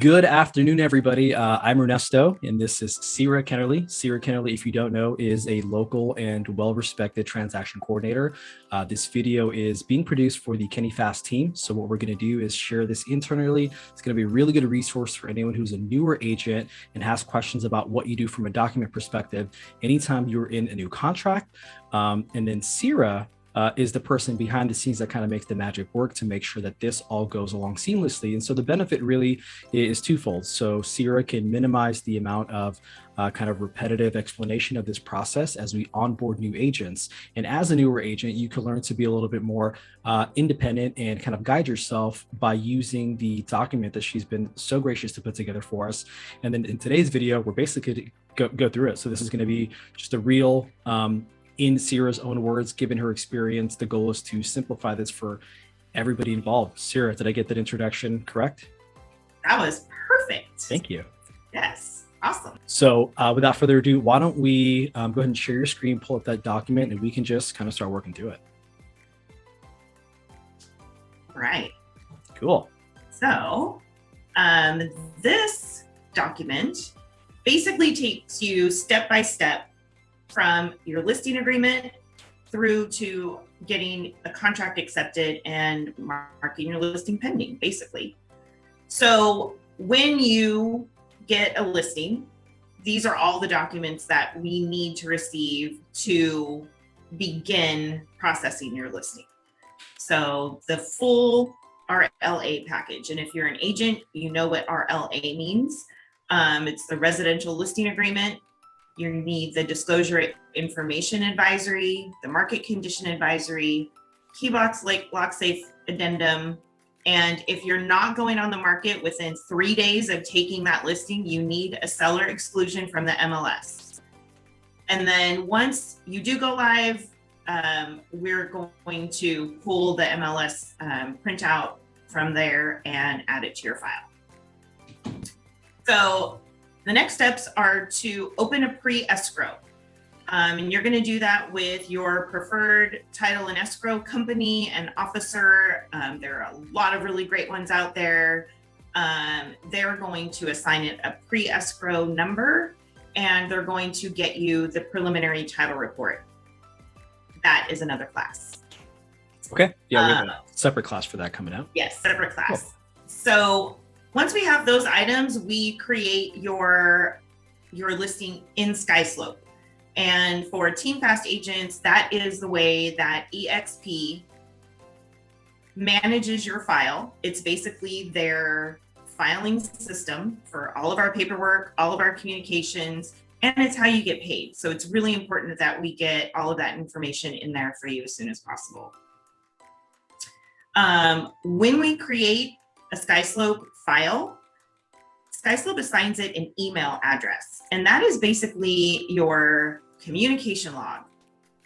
Good afternoon, everybody. I'm Ernesto, and this is Ceara Kennerly. Ceara Kennerly, if you don't know, is a local and well-respected transaction coordinator. This video is being produced for the Kenny Fast team. So what we're going to do is share this internally. It's going to be a really good resource for anyone who's a newer agent and has questions about what you do from a document perspective anytime you're in a new contract. And then Ceara is the person behind the scenes that kind of makes the magic work to make sure that this all goes along seamlessly. And so the benefit really is twofold. So Ceara can minimize the amount of kind of repetitive explanation of this process as we onboard new agents. And as a newer agent, you can learn to be a little bit more independent and kind of guide yourself by using the document that she's been so gracious to put together for us. And then in today's video, we're basically going to go through it. So this is going to be just a real in Ceara's own words, given her experience, the goal is to simplify this for everybody involved. Ceara, did I get that introduction correct? That was perfect. Thank you. Yes, awesome. So without further ado, why don't we go ahead and share your screen, pull up that document, and we can just kind of start working through it. Right. Cool. So this document basically takes you step by step from your listing agreement through to getting a contract accepted and marking your listing pending, basically. So when you get a listing, these are all the documents that we need to receive to begin processing your listing. So the full RLA package. And if you're an agent, you know what RLA means. It's the residential listing agreement. You need the disclosure information advisory, the market condition advisory, key box lock safe addendum. And if you're not going on the market within 3 days of taking that listing, you need a seller exclusion from the MLS. And then once you do go live, we're going to pull the MLS printout from there and add it to your file. So the next steps are to open a Pre Escrow. And you're going to do that with your preferred title and escrow company and officer. There are a lot of really great ones out there. They're going to assign it a Pre Escrow number, and they're going to get you the preliminary title report. That is another class. Okay. Yeah, we have a separate class for that coming out. Yes, separate class. Cool. So once we have those items, we create your listing in SkySlope. And for Team Fast agents, that is the way that EXP manages your file. It's basically their filing system for all of our paperwork, all of our communications, and it's how you get paid. So it's really important that we get all of that information in there for you as soon as possible. When we create a SkySlope file, SkySlope assigns it an email address, and that is basically your communication log.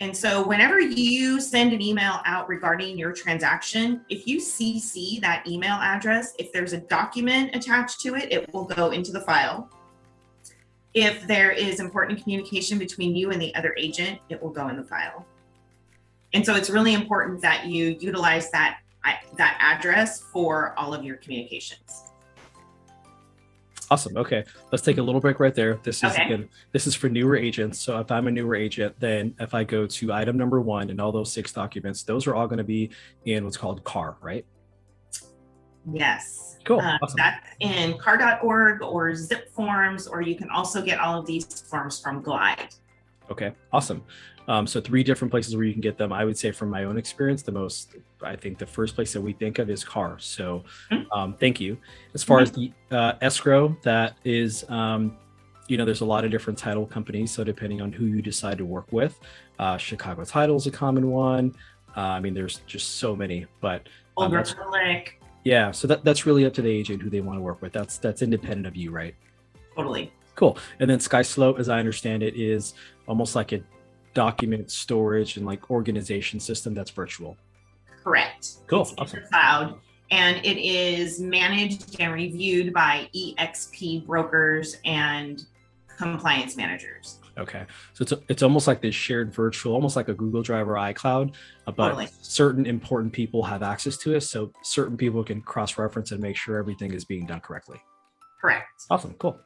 And so whenever you send an email out regarding your transaction, if you CC that email address, if there's a document attached to it, it will go into the file. If there is important communication between you and the other agent, it will go in the file. And so it's really important that you utilize that address for all of your communications. Awesome. Okay, let's take a little break right there. This is good. This is for newer agents. So if I'm a newer agent, then if I go to item number 1 and all those 6 documents, those are all going to be in what's called CAR, right? Yes. Cool. Awesome. That's in car.org or zip forms, or you can also get all of these forms from Glide. Okay, awesome. So 3 different places where you can get them. I would say from my own experience, I think the first place that we think of is CAR. So thank you. As far as the escrow, that is, there's a lot of different title companies. So depending on who you decide to work with, Chicago Title is a common one. I mean, there's just so many, but yeah, so that's really up to the agent who they want to work with. That's independent of you, right? Totally. Cool. And then SkySlope, as I understand it, is almost like a document storage and like organization system that's virtual. Correct. Cool. It's awesome. in the cloud, and it is managed and reviewed by EXP brokers and compliance managers. Okay, so it's almost like this shared virtual, almost like a Google Drive or iCloud, but Totally. certain important people have access to it, so certain people can cross-reference and make sure everything is being done correctly. Correct. Awesome. Cool.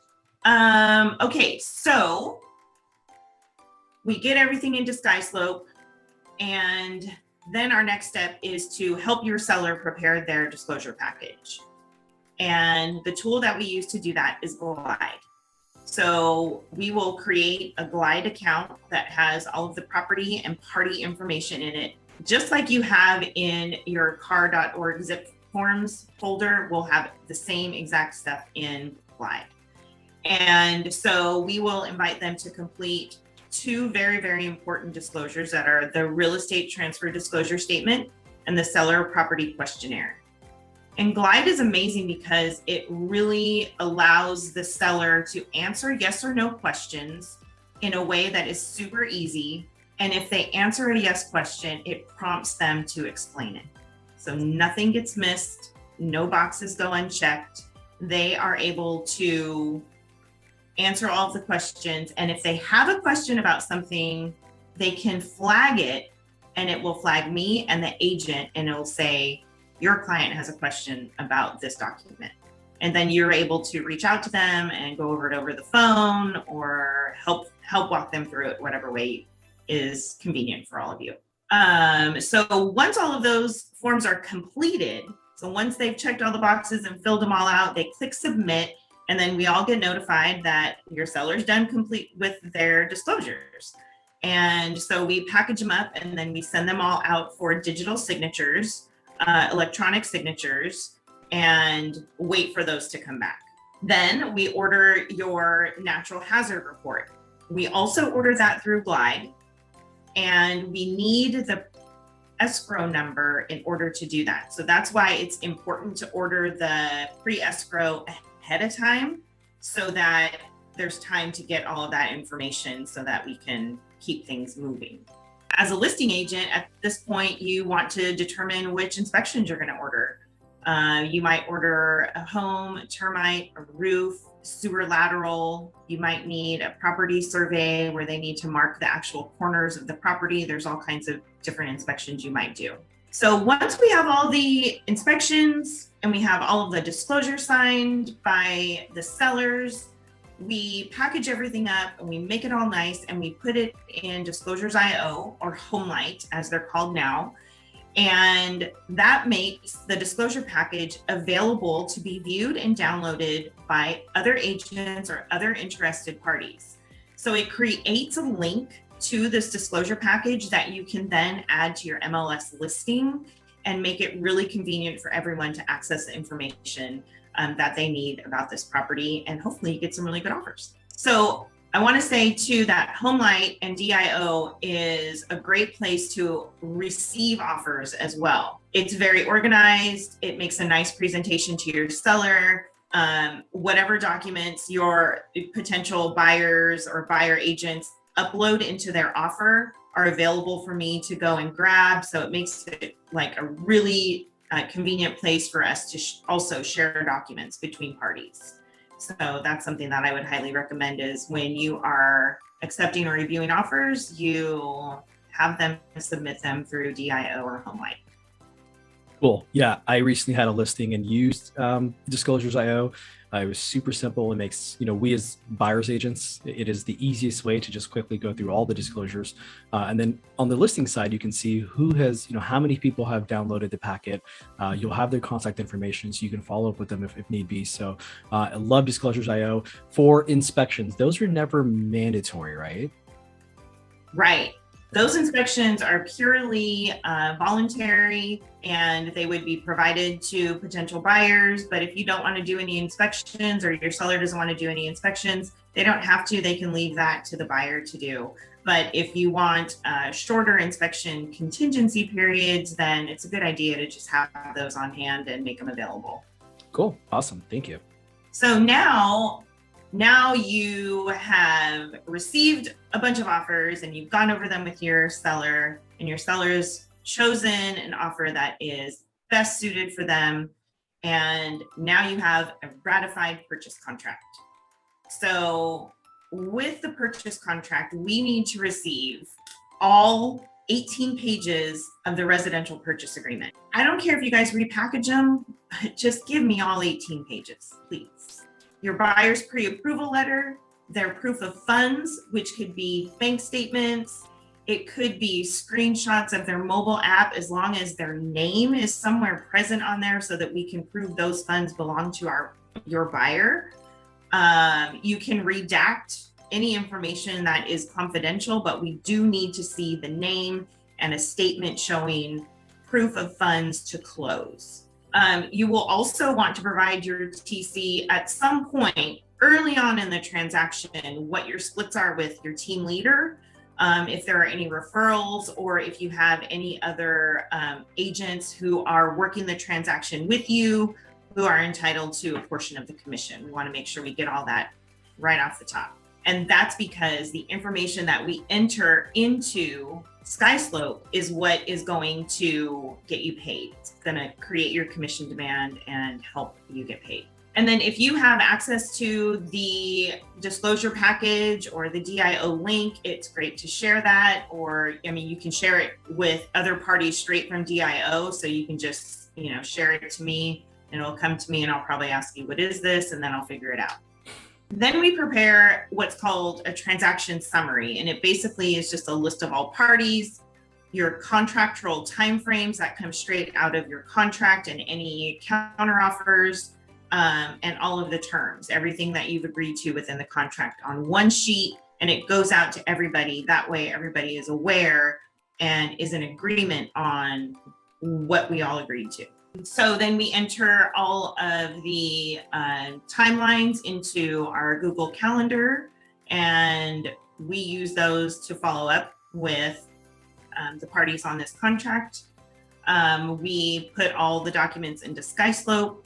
Okay, so we get everything into SkySlope, and then our next step is to help your seller prepare their disclosure package. And the tool that we use to do that is Glide. So we will create a Glide account that has all of the property and party information in it, just like you have in your car.org zip forms folder. We'll have the same exact stuff in Glide. And so we will invite them to complete two very, very important disclosures that are the real estate transfer disclosure statement and the seller property questionnaire. And Glide is amazing because it really allows the seller to answer yes or no questions in a way that is super easy. And if they answer a yes question, it prompts them to explain it. So nothing gets missed, no boxes go unchecked. They are able to answer all of the questions. And if they have a question about something, they can flag it, and it will flag me and the agent, and it'll say, your client has a question about this document. And then you're able to reach out to them and go over it over the phone, or help walk them through it, whatever way is convenient for all of you. So once all of those forms are completed, so once they've checked all the boxes and filled them all out, they click submit, and then we all get notified that your seller's done complete with their disclosures. And so we package them up, and then we send them all out for digital signatures, electronic signatures, and wait for those to come back. Then we order your natural hazard report. We also order that through Glide, and we need the escrow number in order to do that. So that's why it's important to order the Pre Escrow ahead of time, so that there's time to get all of that information so that we can keep things moving. As a listing agent, at this point, you want to determine which inspections you're going to order. You might order a home, termite, a roof, sewer lateral. You might need a property survey where they need to mark the actual corners of the property. There's all kinds of different inspections you might do. So once we have all the inspections and we have all of the disclosures signed by the sellers, we package everything up and we make it all nice, and we put it in Disclosures.io, or Homelight as they're called now. And that makes the disclosure package available to be viewed and downloaded by other agents or other interested parties. So it creates a link to this disclosure package that you can then add to your MLS listing, and make it really convenient for everyone to access the information that they need about this property, and hopefully you get some really good offers. So I want to say too that Homelight and DIO is a great place to receive offers as well. It's very organized. It makes a nice presentation to your seller. Whatever documents your potential buyers or buyer agents upload into their offer are available for me to go and grab. So it makes it like a really convenient place for us to also share documents between parties. So that's something that I would highly recommend, is when you are accepting or reviewing offers, you have them submit them through DIO or Homelight. Cool. Yeah, I recently had a listing and used Disclosures.io. It was super simple. It makes, we as buyers agents, it is the easiest way to just quickly go through all the disclosures. And then on the listing side, you can see who has, how many people have downloaded the packet. You'll have their contact information, so you can follow up with them if need be. So I love Disclosures.io. For inspections, those are never mandatory, right? Right. Those inspections are purely voluntary, and they would be provided to potential buyers. But if you don't want to do any inspections, or your seller doesn't want to do any inspections, they don't have to. They can leave that to the buyer to do. But if you want shorter inspection contingency periods, then it's a good idea to just have those on hand and make them available. Cool. Awesome. Thank you. So now you have received a bunch of offers, and you've gone over them with your seller, and your seller's chosen an offer that is best suited for them. And now you have a ratified purchase contract. So with the purchase contract, we need to receive all 18 pages of the residential purchase agreement. I don't care if you guys repackage them, but just give me all 18 pages, please. your buyer's pre-approval letter, their proof of funds, which could be bank statements. It could be screenshots of their mobile app, as long as their name is somewhere present on there so that we can prove those funds belong to your buyer. You can redact any information that is confidential, but we do need to see the name and a statement showing proof of funds to close. You will also want to provide your TC at some point early on in the transaction what your splits are with your team leader, if there are any referrals, or if you have any other agents who are working the transaction with you who are entitled to a portion of the commission. We want to make sure we get all that right off the top. And that's because the information that we enter into SkySlope is what is going to get you paid. It's going to create your commission demand and help you get paid. And then if you have access to the disclosure package or the DIO link, it's great to share that. Or, I mean, you can share it with other parties straight from DIO. So you can just, share it to me and it'll come to me and I'll probably ask you, what is this? And then I'll figure it out. Then we prepare what's called a transaction summary. And it basically is just a list of all parties, your contractual timeframes that come straight out of your contract and any counteroffers, and all of the terms, everything that you've agreed to within the contract on one sheet, and it goes out to everybody. That way everybody is aware and is in agreement on what we all agreed to. So then we enter all of the timelines into our Google Calendar, and we use those to follow up with the parties on this contract. We put all the documents into SkySlope,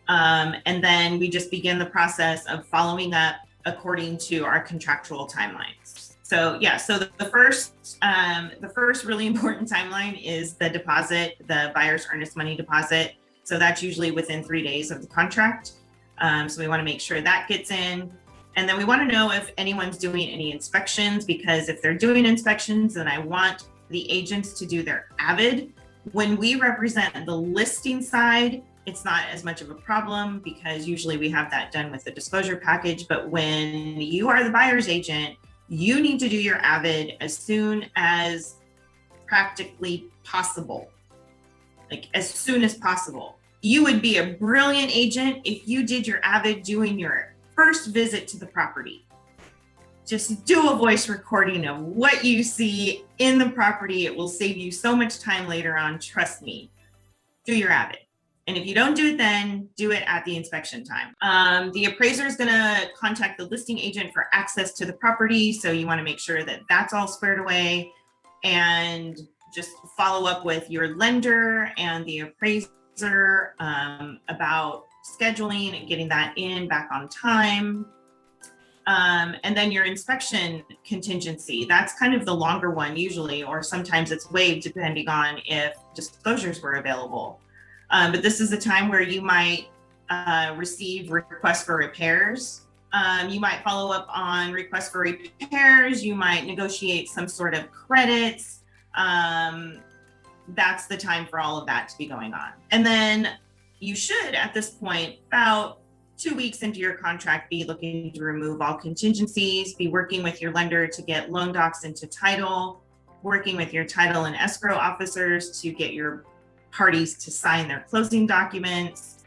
and then we just begin the process of following up according to our contractual timelines. So the first really important timeline is the deposit, the buyer's earnest money deposit. So that's usually within 3 days of the contract. So we want to make sure that gets in. And then we want to know if anyone's doing any inspections, because if they're doing inspections, then I want the agents to do their avid. When we represent the listing side, it's not as much of a problem because usually we have that done with the disclosure package. But when you are the buyer's agent, you need to do your avid as soon as practically possible, like as soon as possible. You would be a brilliant agent if you did your avid doing your first visit to the property. Just do a voice recording of what you see in the property. It will save you so much time later on. Trust me, do your avid. And if you don't do it then, do it at the inspection time. The appraiser is going to contact the listing agent for access to the property. So you want to make sure that that's all squared away, and just follow up with your lender and the appraiser about scheduling and getting that in back on time. And then your inspection contingency, that's kind of the longer one usually, or sometimes it's waived depending on if disclosures were available. But this is a time where you might receive requests for repairs. You might follow up on requests for repairs. You might negotiate some sort of credits. That's the time for all of that to be going on. And then you should, at this point, about 2 weeks into your contract, be looking to remove all contingencies, be working with your lender to get loan docs into title, working with your title and escrow officers to get your parties to sign their closing documents.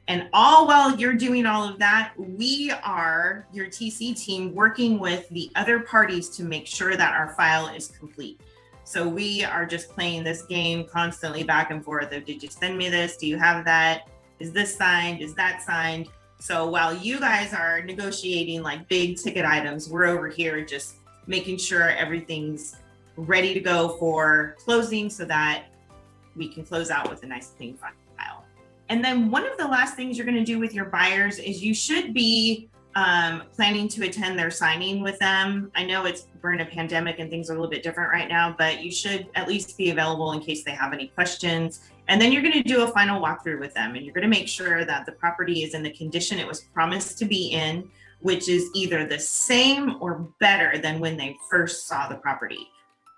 And all while you're doing all of that, we are your TC team working with the other parties to make sure that our file is complete. So we are just playing this game constantly back and forth of, did you send me this? Do you have that? Is this signed? Is that signed? So while you guys are negotiating like big ticket items, we're over here just making sure everything's ready to go for closing so that we can close out with a nice clean file. And then one of the last things you're going to do with your buyers is you should be planning to attend their signing with them. I know we're in a pandemic and things are a little bit different right now, but you should at least be available in case they have any questions. And then you're going to do a final walkthrough with them, and you're going to make sure that the property is in the condition it was promised to be in, which is either the same or better than when they first saw the property.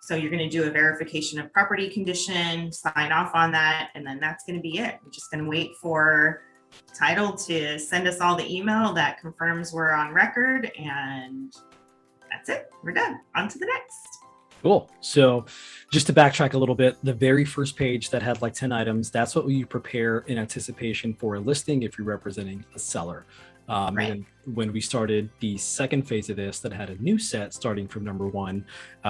So you're going to do a verification of property condition, sign off on that, and then that's going to be it. We're just going to wait for title to send us all the email that confirms we're on record, and that's it. We're done. On to the next. Cool. So just to backtrack a little bit, the very first page that had like 10 items, that's what you prepare in anticipation for a listing if you're representing a seller. Right. And then when we started the second phase of this that had a new set starting from number 1,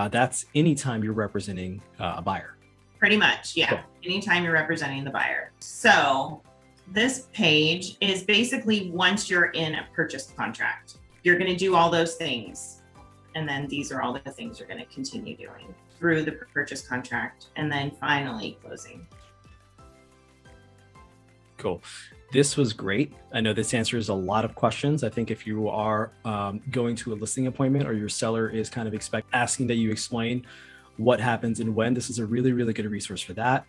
that's anytime you're representing a buyer. Pretty much, yeah. Cool. Anytime you're representing the buyer. So this page is basically once you're in a purchase contract, you're going to do all those things. And then these are all the things you're going to continue doing through the purchase contract and then finally closing. Cool. This was great. I know this answers a lot of questions. I think if you are going to a listing appointment or your seller is kind of asking that you explain what happens and when, this is a really, really good resource for that.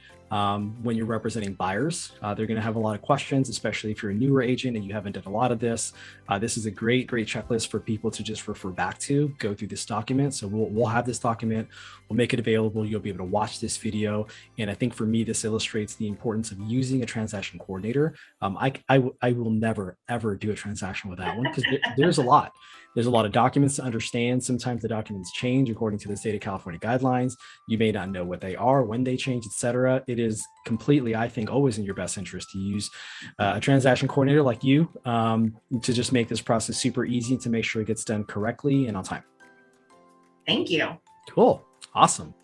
When you're representing buyers, they're going to have a lot of questions, especially if you're a newer agent and you haven't done a lot of this. This is a great checklist for people to just refer back to, go through this document. So we'll have this document, we'll make it available. You'll be able to watch this video. And I think for me, this illustrates the importance of using a transaction coordinator. I will never, ever do a transaction without one because there's a lot. There's a lot of documents to understand. Sometimes the documents change according to the state of California guidelines. You may not know what they are, when they change, etc. It is completely, I think, always in your best interest to use a transaction coordinator like you to just make this process super easy to make sure it gets done correctly and on time. Thank you. Cool. Awesome.